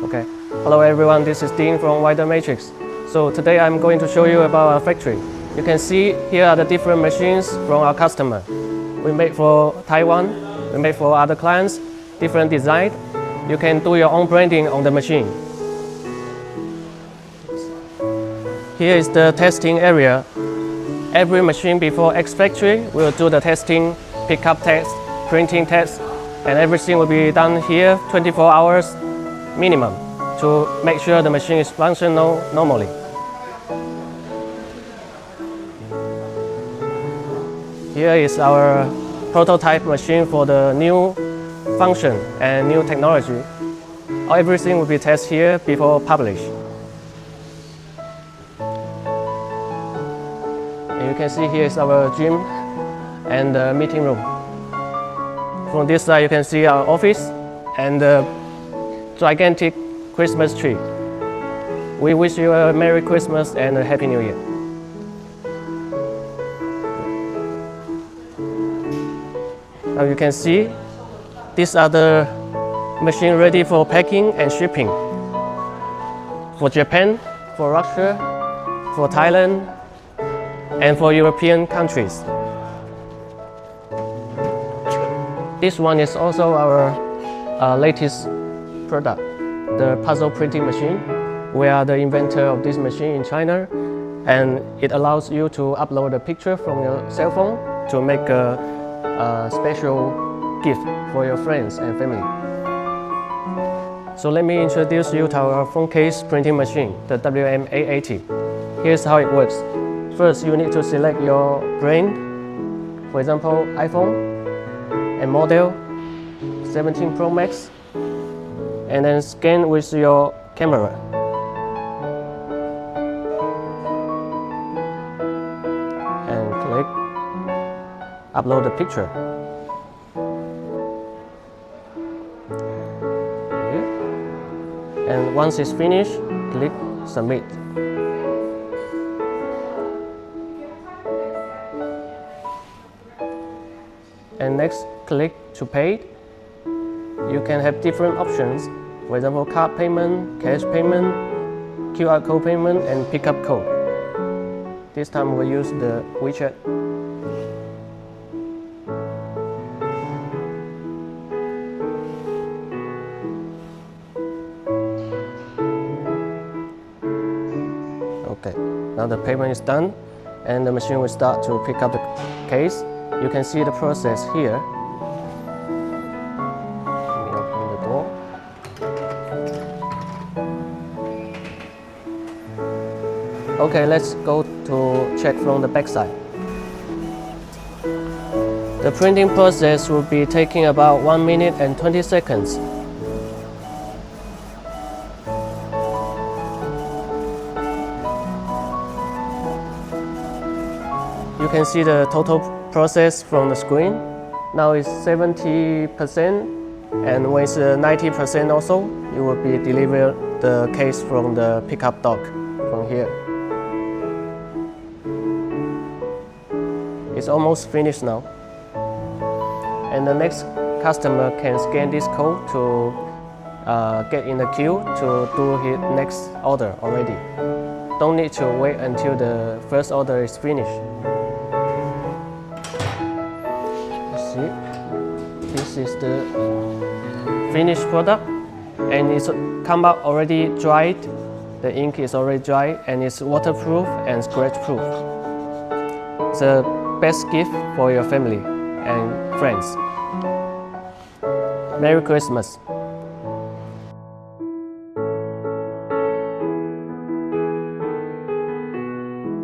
Okay. Hello everyone, this is Dean from Wider Matrix. So today I'm going to show you about our factory. You can see here are the different machines from our customer. We made for Taiwan, we made for other clients, different design. You can do your own branding on the machine. Here is the testing area. Every machine before X factory will do the testing, pickup test, printing test, and everything will be done here 24 hours minimum to make sure the machine is functional normally. Here is our prototype machine for the new function and new technology. Everything will be tested here before publish. And you can see here is our gym and the meeting room. From this side you can see our office and the gigantic Christmas tree. We wish you a Merry Christmas and a Happy New Year. Now you can see these are the machines ready for packing and shipping. For Japan, for Russia, for Thailand, and for European countries. This one is also our latest product, the puzzle printing machine. We are the inventor of this machine in China, and it allows you to upload a picture from your cell phone to make a special gift for your friends and family. So let me introduce you to our phone case printing machine, the WM880. Here's how it works. First, you need to select your brand, for example, iPhone, and model 17 Pro Max, and then scan with your camera. And click upload the picture. And once it's finished, click submit. And next, click to pay. You can have different options. For example, card payment, cash payment, QR code payment, and pickup code. This time we'll use the WeChat. Okay, now the payment is done, and the machine will start to pick up the case. You can see the process here. Let me open the door. Okay, let's go to check from the back side. The printing process will be taking about 1 minute and 20 seconds. You can see the total process from the screen. Now it's 70%, and when it's 90% also, you will be delivered the case from the pickup dock from here. It's almost finished now. And the next customer can scan this code to get in the queue to do his next order already. Don't need to wait until the first order is finished. See, this is the finished product, and it's come out already dried. The ink is already dry, and it's waterproof and scratch proof. It's the best gift for your family and friends. Merry Christmas.